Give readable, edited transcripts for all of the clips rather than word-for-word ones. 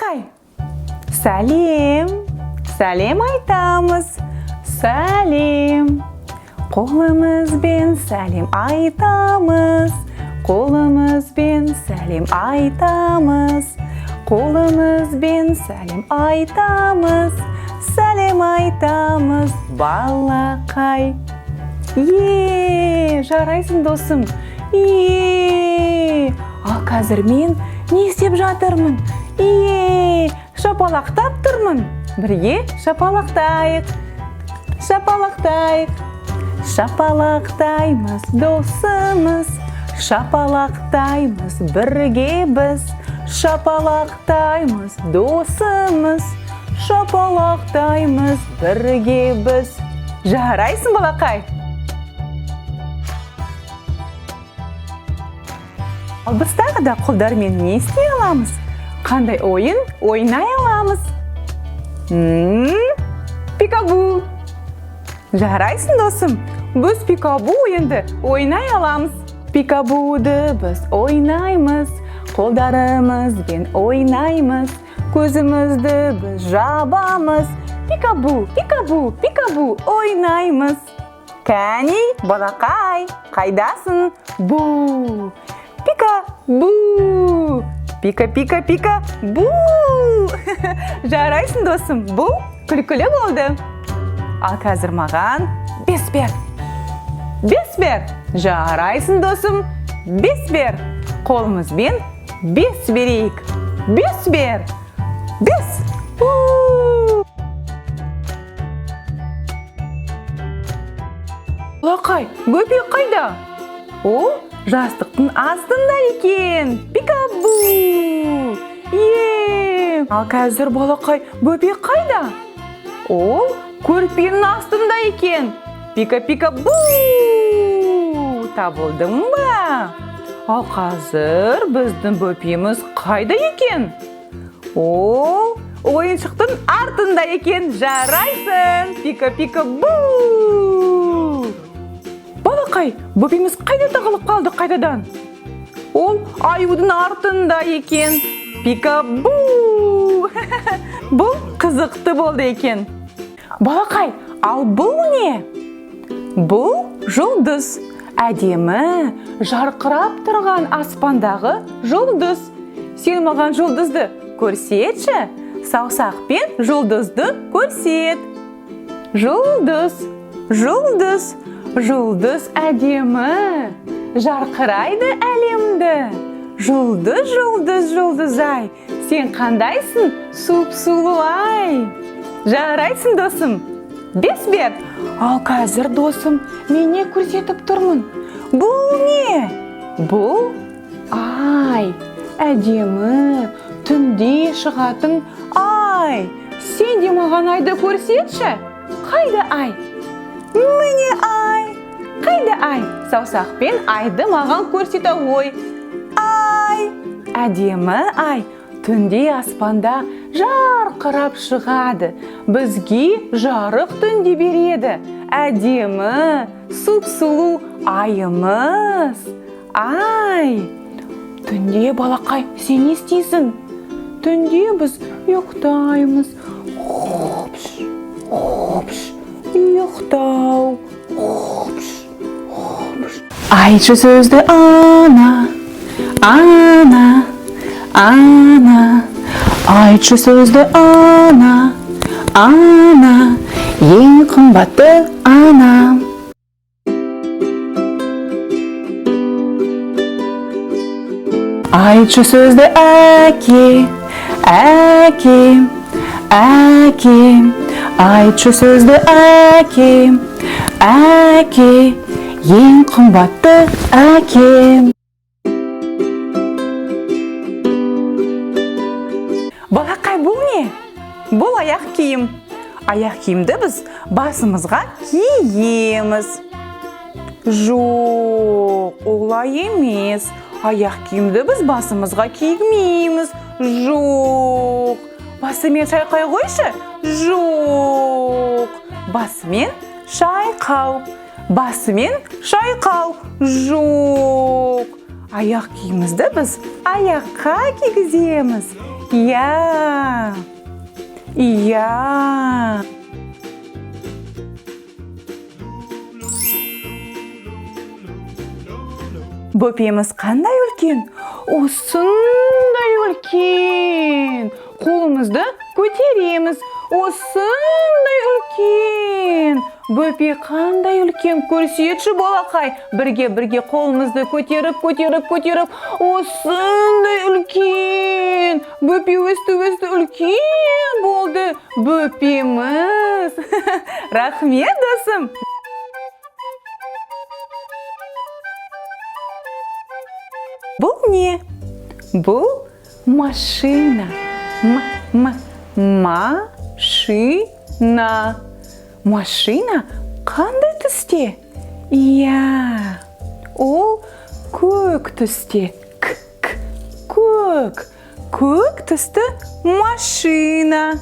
Балақай, сәлем айтамыз. Сәлем. Қолымызбен сәлем айтамыз. Қолымызбен сәлем айтамыз. Қолымызбен сәлем айтамыз. Сәлем айтамыз, балақай. Жарайсың досым. Ал қазір мен не істеп жатырмын? Шапалақтап тұрмын. Бірге шапалақтайық. Шапалақтаймыз досымыз. Шапалақтаймыз бірге біз. Шапалақтаймыз досымыз. Шапалақтаймыз бірге біз. Жарайсың, балақай. Ал біз тағы да қолдармен не істей аламыз? Қандай ойын ойнай аламыз? Пикабу. Жарайсың, досым. Біз пикабу ойынды ойнай аламыз. Пикабуды біз ойнаймыз. Қолдарымызбен ойнаймыз. Көзімізді біз жабамыз. Пикабу ойнаймыз. Кәне, балақай, қайдасың? Бу. Пика-бу. Пика-бу. Жарайсың, досым. Бұл күлкілі болды. Ал қазір маған бес бер. Жарайсың, досым. Бес бер. Қолымызбен бес берейік. Бес бер. Балақай, бөпе қайда? Ол жастықтың астында екен. Пикабу. Ал қазір, балақай, бөпе қайда? Ол көрпенің астында екен. Пика-бу. Табылдың ба? Ал қазір біздің бөпеміз қайда екен? Ол ойыншықтың артында екен. Жарайсың. Пика-бу. Балақай, бөпеміз қайда тағылып қалды қайтадан? Ол аюдың артында екен. Пика-бу. Бұл қызықты болды екен. Балақай, ал бұл не? Бұл жұлдыз. Әдемі, жарқырап тұрған аспандағы жұлдыз. Сен маған жұлдызды көрсетші. Саусақпен жұлдызды көрсет. Жұлдыз әдемі, жарқырайды әлемді. Жұлдыз-ай, сен қандайсың? Сұп-сұлу-ай. Жарайсың, досым. Бес бер. Ал қазір, досым, мен не көрсетіп тұрмын? Бұл не? Бұл ай. Әдемі, түнде шығатын ай. Сен де маған айды көрсетші. Қайда ай? Міне ай. Қайда ай? Саусақпен айды маған көрсеті ғой. Ай. Әдемі ай. Түнде аспанда жарқырап шығады. Бізге жарық түнде береді. Әдемі, сұп-сұлу айымыз. Ай. Түнде, балақай, сен не істейсің? Түнде біз ұйықтаймыз. Ұйықтау. Айтшы сөзді ана. Айтшы сөзді ана. Ең қымбатты анам. Айтшы сөзді әке. Айтшы сөзді әке. Ең қымбатты әкем. Балақай, бұл не? Бұл аяқ киім. Аяқ киімді біз басымызға киеміз. Жоқ, олай емес. Аяқ киімді біз басымызға кимейміз. Жоқ. Басымен шайқай қойшы? Жоқ. Басымен шайқау. Жоқ. Аяқ киімізді біз аяққа кигіземіз. Я. Я. Бөпеміз қандай үлкен? Осындай үлкен. Қолымызды көтереміз. Осындай үлкен. Бөпе қандай үлкен? Көрсетші балақай. Бірге қолымызды көтеріп. Осындай үлкен. Бөпе өсті үлкен болды. Бөпеміз. Рахмет, досым. Бұл не? Бұл машина. Машина. Машина қандай түсте? Иә. Ол көк түсте. Көк. Көк түсті машина.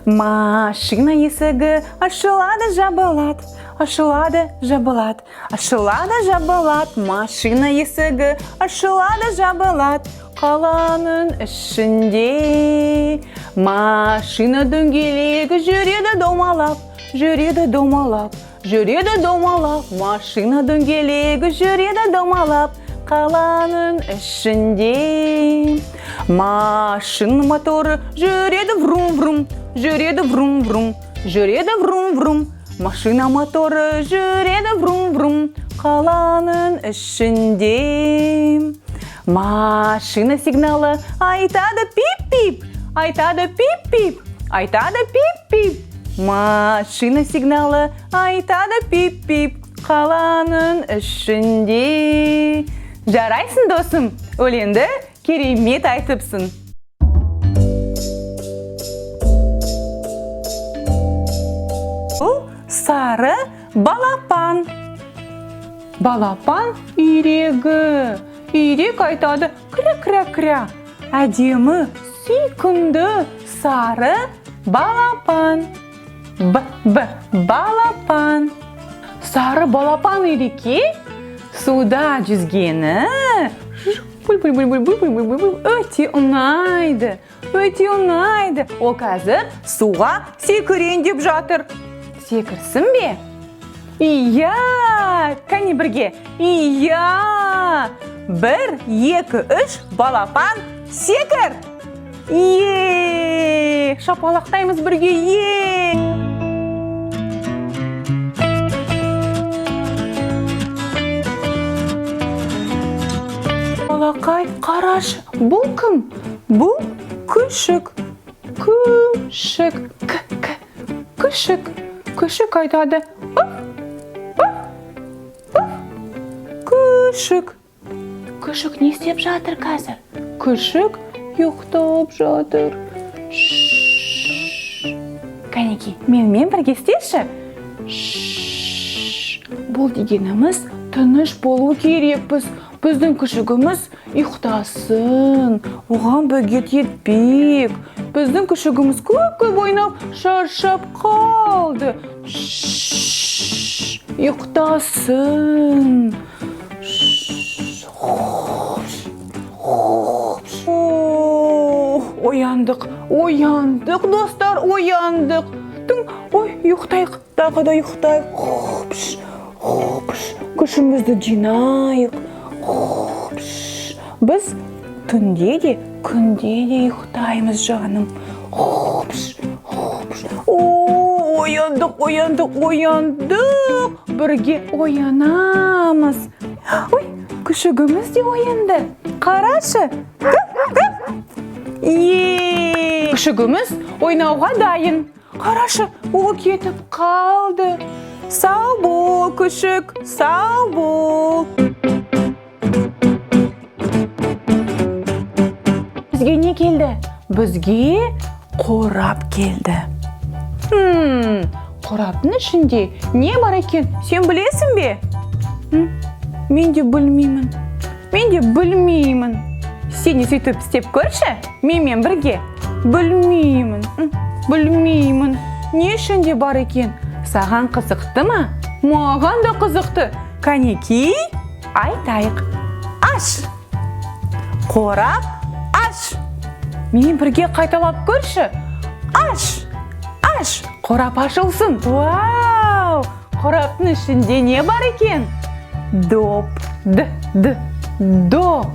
Машина есігі ашылады, жабылады. Ашылады, жабылады. Ашылады, жабылады. Машина есігі ашылады, жабылады. Қаланың ішінде машина дөңгелегі жүреді домалап. Жүреді домалап. Жүреді домалап. Машина дөңгелегі жүреді домалап. Қаланың ішінде машина моторы жүреді врум-врум. Жүреді врум-врум. Жүреді врум-врум. Машина моторы жүреді врум-врум. Қаланың ішінде машина сигналы айтады пип-пип. Айтады пип-пип. Айтады пип-пип. Машина сигналы айтады пип-пип. Қаланың ішінде. Жарайсың, досым. Өлеңді керемет айтыпсың. Бұл сары балапан. Балапан үйрегі. Үйрек айтады кря-кря-кря. Әдемі, сүйкімді сары балапан. Балапан. Сары балапан үйрекке суда жүзгені өте ұнайды. Өте ұнайды. Ол қазір суға секірейін деп жатыр. Секірсін бе? Иә, кәне бірге. Иә. 1, 2, 3, балапан, секір. Е, шапалақтаймыз бірге. Е. Балақай, қарашы, бұл кім? Бұл күшік. Күшік. Күшік. Күшік айтады. Күшік. Күшік не істеп жатыр қазір? Күшік ұйықтап жатыр. Кәнеки, менімен бірге істеші. Бұл дегеніміз тыныш болу керекпіз. Біздің күшігіміз ұйықтасын. Оған бөгет етпек. Біздің күшігіміз көп ойнап шаршап қалды. Ұйықтасын. Ояндық, достар, ояндық. Ой, ұйықтайық, тағы да ұйықтайық. Күшімізді жинайық. Біз түнде де, күнде де ұйықтаймыз, жаным. Ояндық. Бірге оянамыз. Ой, күшігіміз де оянды. Қарашы. Күшігіміз ойнауға дайын. Қарашы, ол кетіп қалды. Сау бол, күшік, сау бол. Бізге не келді? Бізге қорап келді. Қораптың ішінде не бар екен? Сен білесің бе? Мен де білмеймін. Сен не сөйтіп істеп көрші? Менімен бірге. Білмеймін. Не ішінде бар екен? Саған қызықты ма? Маған да қызықты. Кәнекей, айтайық. Аш. Қорап, аш. Мен бірге қайталап көрші. Аш, аш, қорап ашылсын. Вау! Қораптың ішінде не бар екен? Доп, доп. Доп.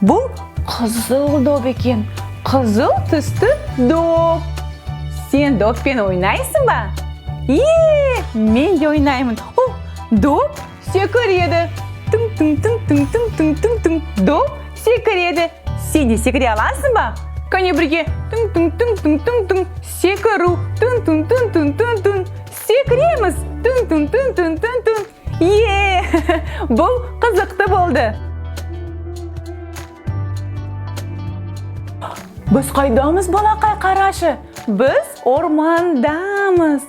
Бұл қызыл доп екен. Қызыл түсті доп. Сен доппен ойнайсың ба? Мен де ойнаймын. Доп секіреді. Тың. Доп секіреді. Сен де секіре аласың ба? Кәне бірге. Тың. Секіру. Тың. Секіреміз. Тың. Бұл қызықты болды. Біз қайдамыз, балақай, қарашы? Біз ормандамыз.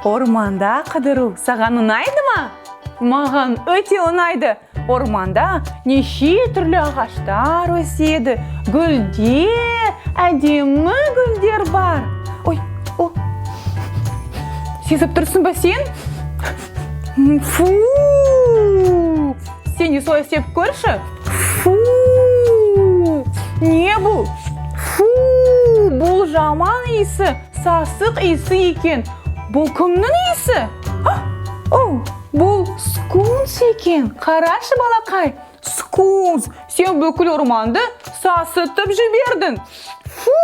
Орманда қыдыру саған ұнайды ма? Маған өте ұнайды. Орманда неше түрлі ағаштар өседі. Гүлдер, әдемі гүлдер бар. Сезіп тұрсың ба сен? Фу! Сен не солай істеп көрші? Фу! Не бұл? Фу! Бұл жаман иісі, сасық иісі екен. Бұл кімнің иісі? Бұл скунс екен. Қарашы, балақай. Скунс, сен бүкіл орманды сасытып жібердің. Фу!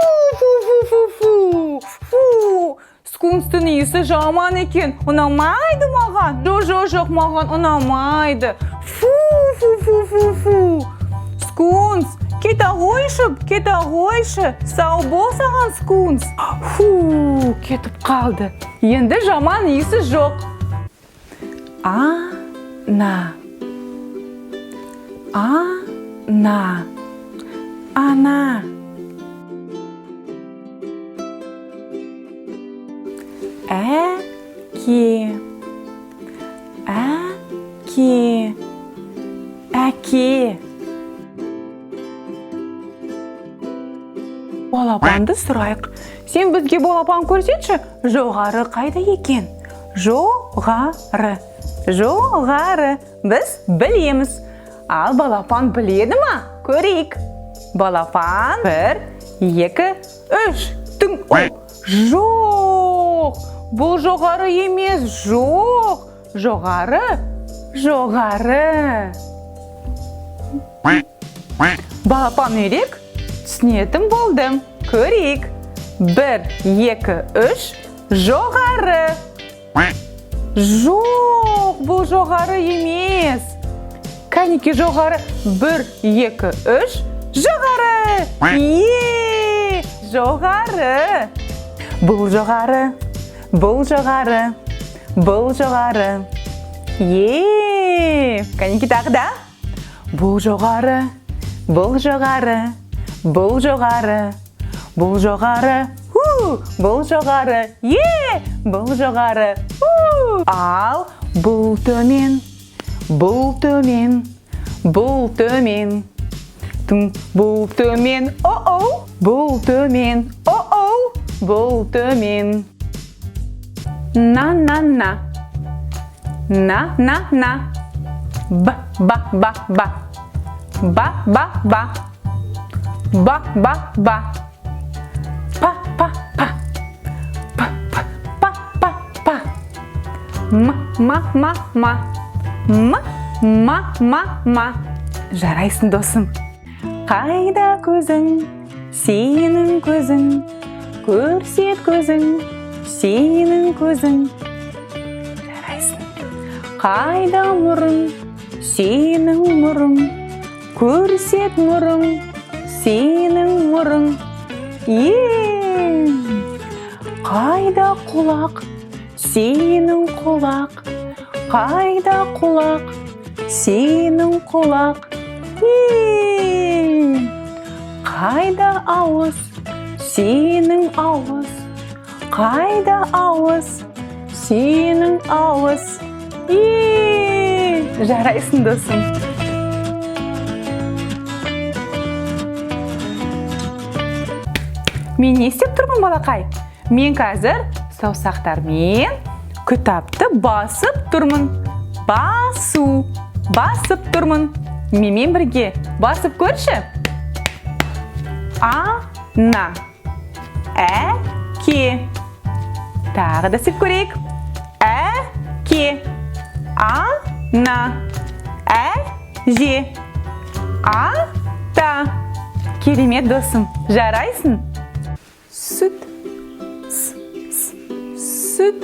Скунстың иісі жаман екен. Ұнамайды маған. Жоқ, маған ұнамайды. Фу! Скунс, кете қойшы. Сау бол саған, скунс. Кетіп қалды. Енді жаман иісі жоқ. Ана. Әке. Балапанды сұрайық. Сен бізге балапан көрсетші. Жоғары қайда екен? Жоғары. Біз білеміз. Ал балапан біледі ма? Көрейік. Балапан 1, 2, 3. Жоқ! Бұл жоғары емес. Жоқ! Жоғары. Балапан үйрек? Түсінетін болдым. Көрейік. 1, 2, 3. Жоғары. Жоқ, бұл жоғары емес. Кәнеке жоғары. 1, 2, 3. Жоғары. Жоғары. Бұл жоғары. Кәнеке тағы да. Бұл жоғары. Бұл жоғары. Ал бұл төмен. Бұл төмен. Бұл төмен. На. Ба. Ма. Жарайсың, досым. Қайда көзің, сенің көзің, көрсет көзің, сенің көзің. Жарайсың. Қайда мұрын, сенің мұрын, көрсет мұрын, сенің мұрын. Қайда құлақ, сенің құлақ, қайда құлақ, сенің құлақ. Қайда ауыз, сенің ауыз, қайда ауыз, сенің ауыз. Жарайсың, досым. Мен не істеп тұрмын, балақай? Мен қазір саусақтармен кітапты басып тұрмын. Басып тұрмын. Менімен бірге басып көрші. ана. Әке. Тағы да сөйтіп көрейік. Әке. Ана. Әже. Ата. Керемет досым, жарайсың. Сүт. Сүт.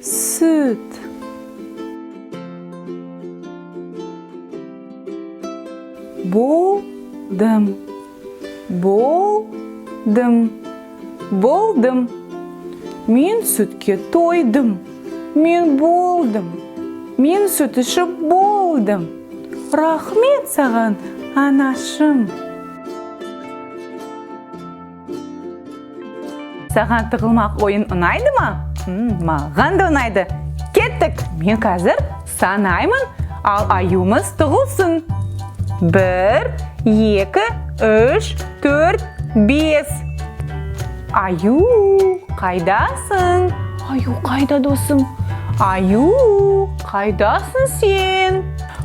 Сүт. Болдым. Болдым. Болдым. Мен сүтке тойдым. Мен болдым. Мен сүт ішіп болдым. Рахмет саған, анашым. Саған тығылмақ ойын ұнайды ма? Маған да ұнайды. Кеттік, мен қазір санаймын, ал аюымыз тығылсын. 1, 2, 3, 4, 5. Аю, қайдасың? Аю, қайда досым? Аю, қайдасың сен?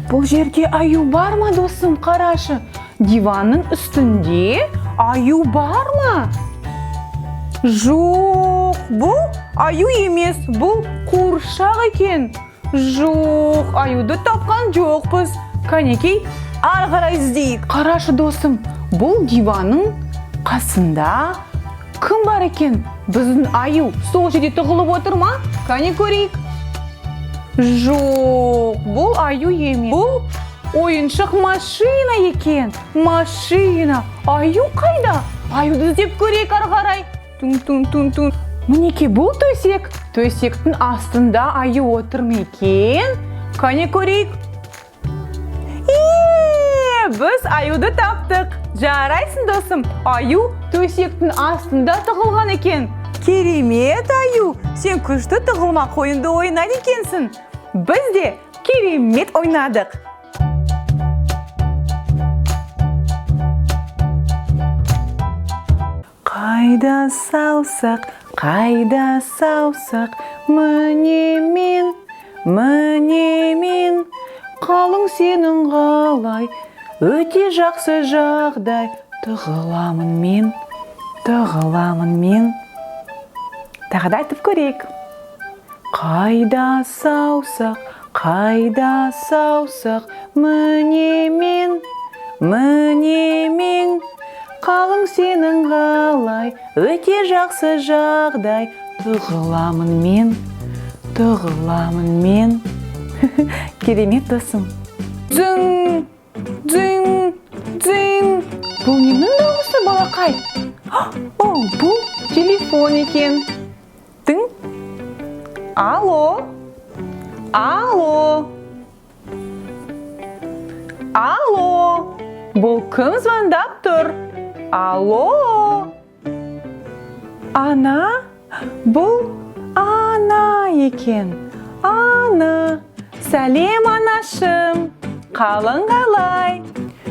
Бұл жерге аю бар ма досым? Қарашы, диванның үстінде аю бар ма? Жоқ, бұл аю емес, бұл қуыршақ екен. Жоқ, аюды тапқан жоқпыз. Кәнекей, ары қарай іздейік. Қарашы досым, бұл диванның қасында кім бар екен? Біздің аю сол жерде тығылып отыр ма? Кәне көрейік. Жоқ, бұл аю емес. Бұл ойыншық машина екен. Машина. Аю қайда? Аюды іздеп көрейік ары қарай. Тун. Мінеке, бұл төсек. Төсектің астында аю отыр ма екен? Кәне көрейік. Біз аюды таптық. Жарайсың досым. Аю төсектің астында тығылған екен. Керемет аю. Сен күшті тығылмақ ойынды ойнайды екенсің. Біз де керемет ойнадық. Қайда саусақ, міне мен, қалың сенің қалай, өте жақсы жағдай, тығыламын мен. Тағы да айтып көрейік. Қайда саусақ, міне мен, қалың сенің қалай, өте жақсы жағдай, тығыламын мен. Керемет досым. Дзың. Бұл ненің дауысы, балақай? О, бұл телефон екен. Тың. Алло. Бұл кім звондап тұр? Алло. Ана. Бұл ана екен. Ана. Сәлем, анашым. Қалың қалай?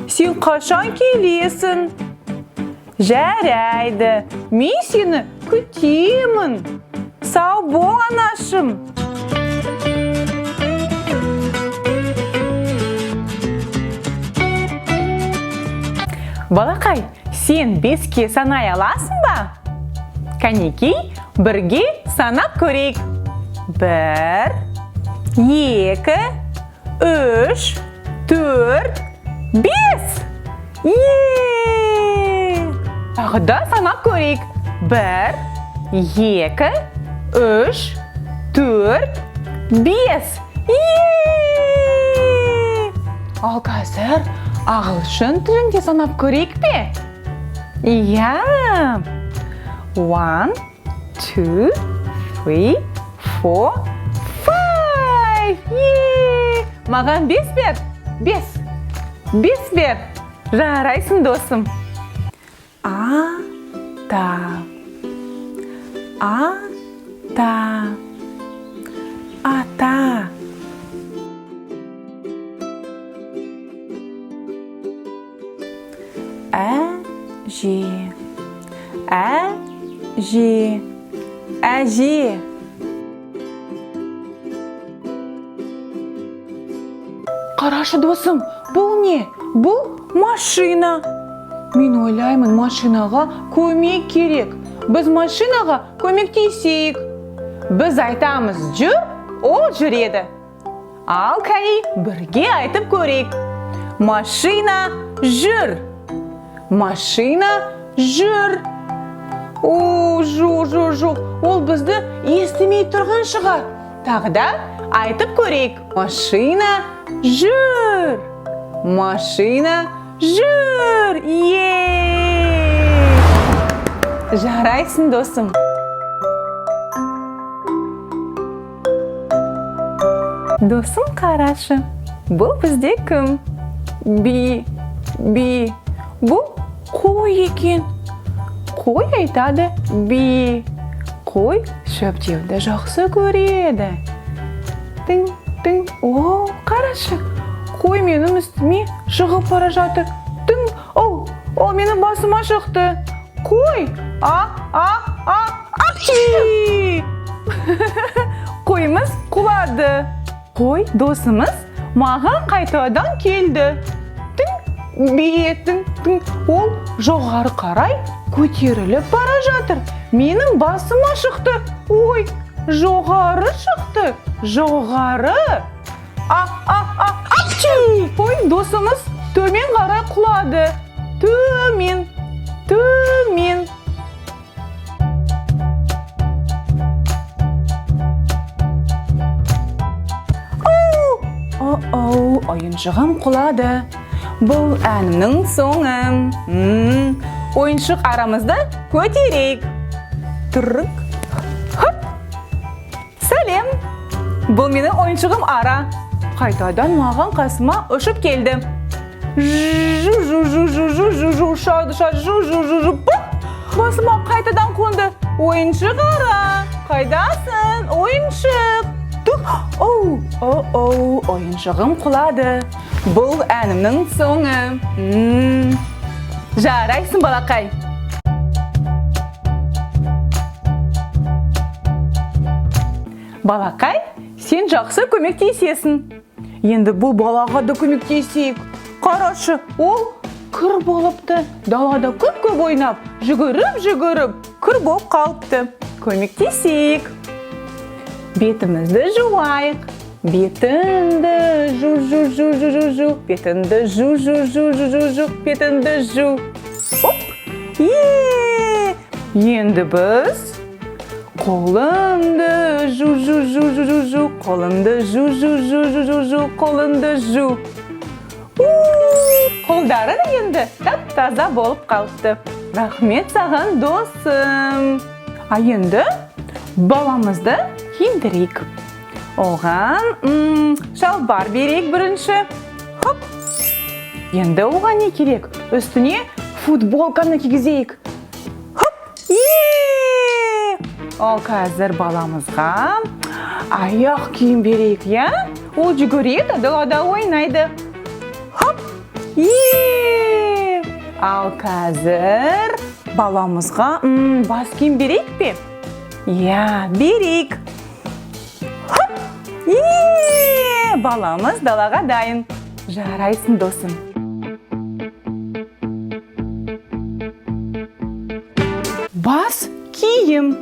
Сен қашан келесің? Жарайды. Мен сені күтемін. Сау бол, анашым. Балақай, сен 5-ке санай аласың ба? Кәнекей, 1-ге санап көрейік. 1, 2, 3, 4, 5. Тағы да санап көрейік. 1, 2, 3, 4, 5. Ал қазір ағылшын тілінде санап көрейік пе? Иә. 1, 2, 3, 4, 5. Маған 5 бер. 5 бер. Жарайсың досым. Ата. Әже. Қарашы досым, бұл не? Бұл машина. Мен ойлаймын, машинаға көмек керек. Біз машинаға көмектесейік. Біз айтамыз жүр, ол жүреді. Ал Кай, бірге айтып көрейік. Машина жүр. Машина жүр. Жоқ. Ол бізді естімей тұрған шығар. Тағы да айтып көрейік. Машина жүр. Машина жүр. Жарайсың, досым. Досым, қарашы. Бұл бізде кім? Би. Бұл қой екен. Қой айтады би. Қой шөптеуді жақсы көреді. Тың. О, қарашы. Қой менің үстіме шығып бара жатыр. Тың. О, менің басыма шықты. Қой. Апчи. Қойымыз құлады. Қой досымыз маған қайтадан келді. Тың. Ол жоғары қарай көтеріліп бара жатыр. Менің басыма шықты. Ой, жоғары шықты. Жоғары. Апчи! Ой, досымыз төмен қарай құлады. Төмен. Ойыншығым құлады. Бұл әнімнің соңы. Ойыншық арамызды көтерейік. Тұрық. Сәлем. Бұл менің ойыншығым ара. Қайтадан маған қасыма ұшып келді. Шады. Басыма қайтадан қонды. Ойыншық ара. Қайдасың, ойыншық? Ойыншығым құлады. Бұл әнімнің соңы. Жарайсың, балақай. Балақай, сен жақсы көмектесесің. Енді бұл балаға да көмектесейік. Қарашы, ол кір болыпты. Далада көп ойнап, жүгіріп, кір болып қалыпты. Көмектесейік. Бетімізді жуайық. Бетінді жу. Бетінді жу. Бетінді жу. Оп! Енді біз қолынды жу. Қолынды жу. Қолынды жу. Қолдары енді тап-таза болып қалыпты. Рахмет саған, досым. Енді баламызды киіндірейік. Оған шалбар берейік бірінші. Енді оған не керек? Үстіне футболканы кигізейік. Ол қазір баламызға аяқ киім берейік, я? Ол жүгіреді, далада ойнайды. Ал қазір баламызға бас киім берейік пе? Я, берейік. Баламыз далаға дайын. Жарайсың, досым. Бас киім.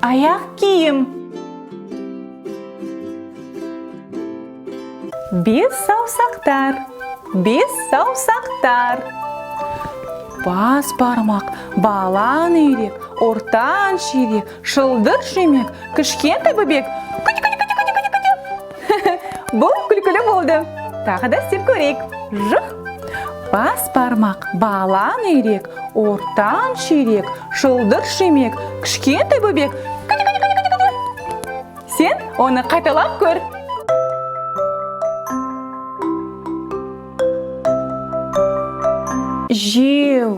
Аяқ киім. Бес саусақтар. Бас бармақ, балан үйрек, ортан ширек, шылдыр шемек, кішкентай бөбек. Бұл күлкілі болды. Тағы да істеп көрейік. Жұқ. Бас бармақ, балан үйрек, ортан ширек, шылдыр шемек, кішкентай бөбек. Сен оны қайталап көр. Жеу.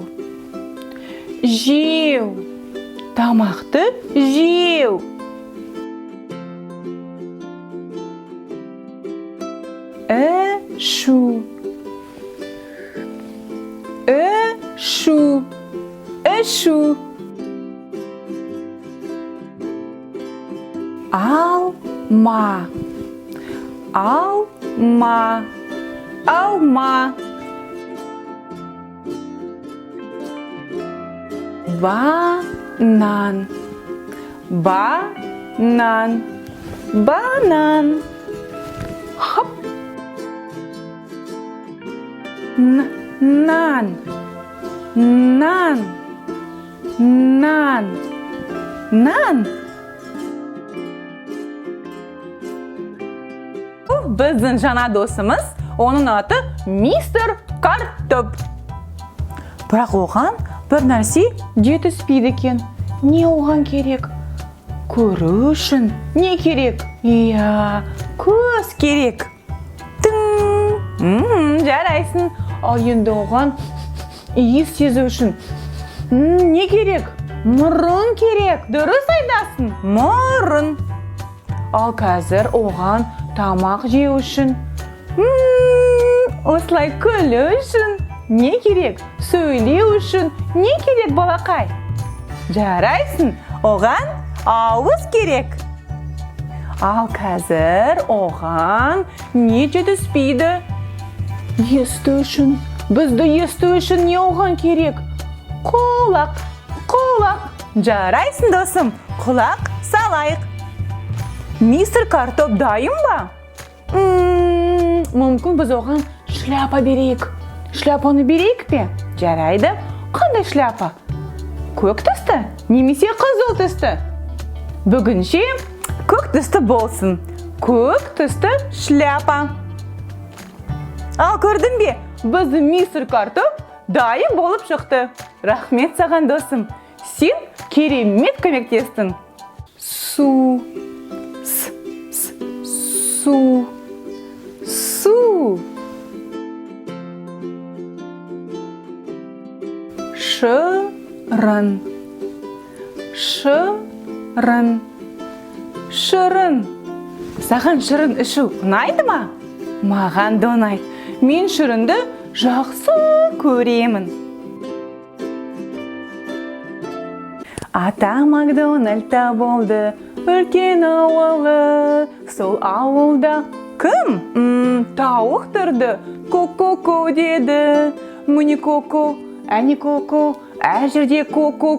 Тамақты жеу. Ішу. Эшу. Алма. Алма. Алма. Банан. Банан. Банан. Хоп. Нан. Нан. Нан. Нан. Біздің жаңа досымыз, оның аты мистер Картоп. Бірақ оған бір нәрсе жетіспейді екен. Не оған керек? Көру үшін не керек? Иә, көз керек. Жарайсың. Ал енді оған иіс сезу үшін не керек? Мұрын керек. Дұрыс айтасың. Мұрын. Ал қазір оған тамақ жеу үшін, осылай күлу үшін не керек? Сөйлеу үшін не керек, балақай? Жарайсың, оған ауыз керек. Ал қазір оған не жетіспейді? Есту үшін, бізді есту үшін не оған керек? Құлақ, құлақ. Жарайсың, досым, құлақ салайық. Мистер Картоп дайын ба? Мүмкін біз оған шляпа берейік. Шляпаны берейік пе? Жарайды. Қандай шляпа? Көк түсті, немесе қызыл түсті? Бүгінше көк түсті болсын. Көк түсті шляпа. Ал көрдің бе? Біздің мистер Картоп дайын болып шықты. Рахмет саған, досым. Сен керемет көмектестің. Су. Су. Су. Шырын. Шырын. Шырын. Саған шырын ішу ұнайды ма? Маған да ұнайды. Мен шырынды жақсы көремін. Ата Макдональдта болды үлкен ауылы. Сол ауылда кім? Тауық тұрды. Ко-ко-ко деді. Міне ко-ко, әне ко-ко, әр жерде ко-ко,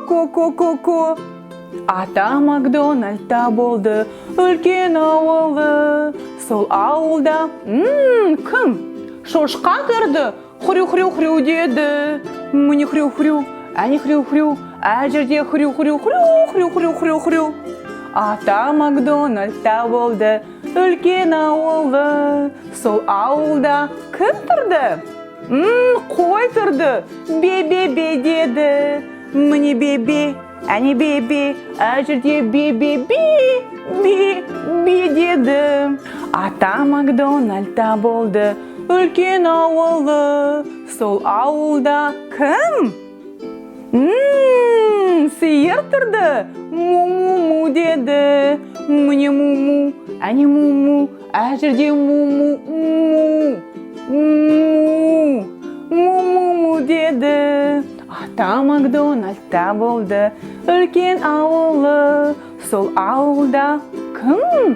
ко-ко-ко-ко. Ата Макдональдта болды үлкен ауылы. Сол ауылда кім? Шошқа тұрды. Хрю-хрю-хрю деді. Міне хрю-хрю, әне хрю-хрю, әр жерде хрю-хрю-хрю-хрю-хрю-хрю. Ата Макдональдта болды үлкен ауылы. Сол ауылда кім тұрды? Қой тұрды. Бе-бе-бе деді. Міне бе-бе, әне бе-бе, әр жерде бе-бе-бе деді. Ата Макдональдта болды үлкен ауылы. Сол ауылда кім? Сиыр тұрды. Му-му-му деді. Міне му-му, әне му-му, әр жерде му-му, му-му деді. Ата Макдональдта болды үлкен ауылы. Сол ауылда кім?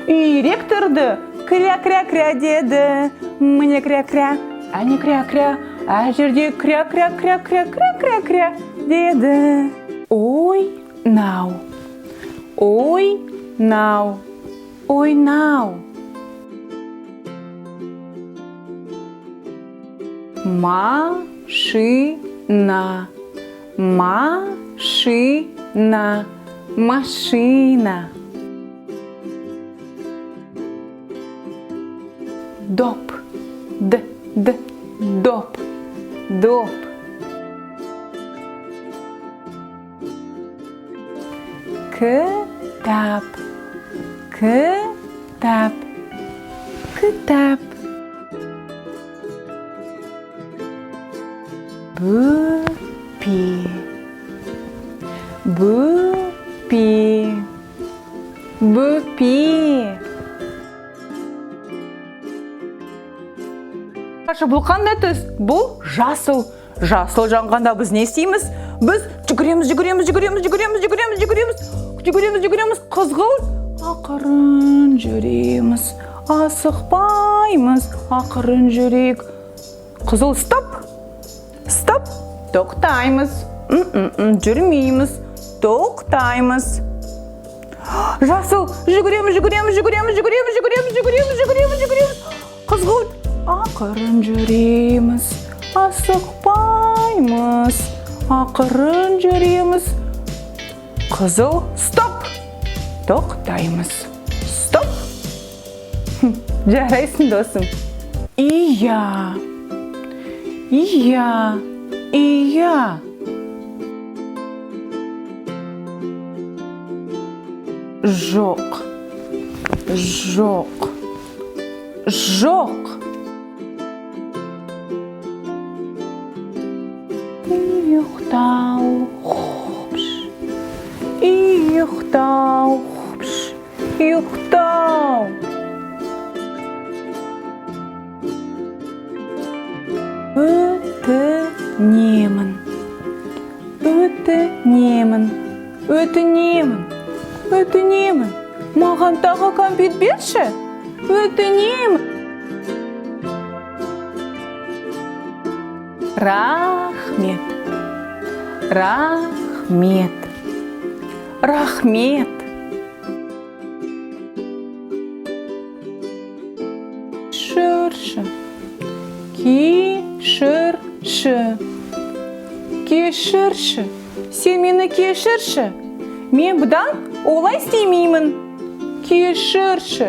Үйрек тұрды. Кря-кря-кря деді. Міне кря-кря, әне кря-кря, әр жерде кря-кря-кря-кря-кря-кря деді. Ойнау. Ойнау. Ойнау. Машина. Машина. Машина. Доп. Доп. Доп. Кітап. Кітап. Кітап. Бөпе. Бөпе. Бөпе. Бұл қандай түс? Бұл жасыл. Жасыл жанғанда біз не істейміз? Біз жүгіреміз. Қызғылт ақырын жүреміз. Асықпаймыз, ақырын жүрек. Қызыл стоп. Тоқтаймыз. Жүрмейміз. Тоқтаймыз. Жасыл жүгіреміз. Қызғылт ақырын жүреміз. Асықпаймыз, ақырын жүреміз. Қызыл стоп. Тоқтаймыз. Стоп. Жарайсың, досым. Ия. Жоқ. Ұйықтау. Өтінемін. Маған тағы кәмпит берші. Өтінемін. Рахмет. Кешірші. Сен мені кешірші. Мен бұдан олай істемеймін. Кешірші.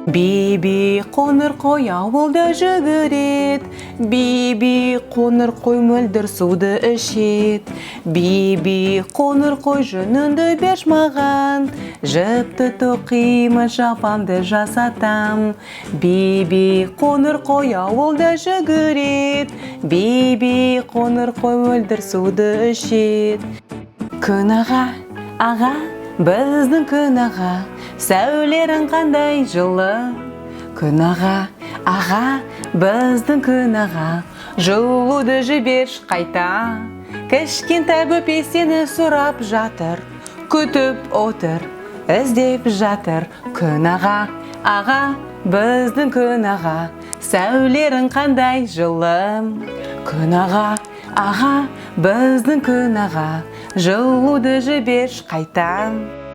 Биби қоңыр қой ауылда жүгірет. Биби қоңыр қой мөлдір суды ішет. Биби қоңыр қой жүнінді берш маған. Жіпті тоқимын, жапамды жасатам. Биби қоңыр қой ауылда жүгірет. Биби қоңыр қой мөлдір суды ішет. Күн аға, біздің күн аға, сәулерің қандай жылы. Күн аға, біздің күн аға, жылуды жіберш қайта. Кішкентай бөпе сені сұрап жатыр, күтіп отыр, іздеп жатыр. Күн аға, біздің күн аға, сәулерің қандай жылы. Күн аға, біздің күн аға, жылуды жіберш қайта.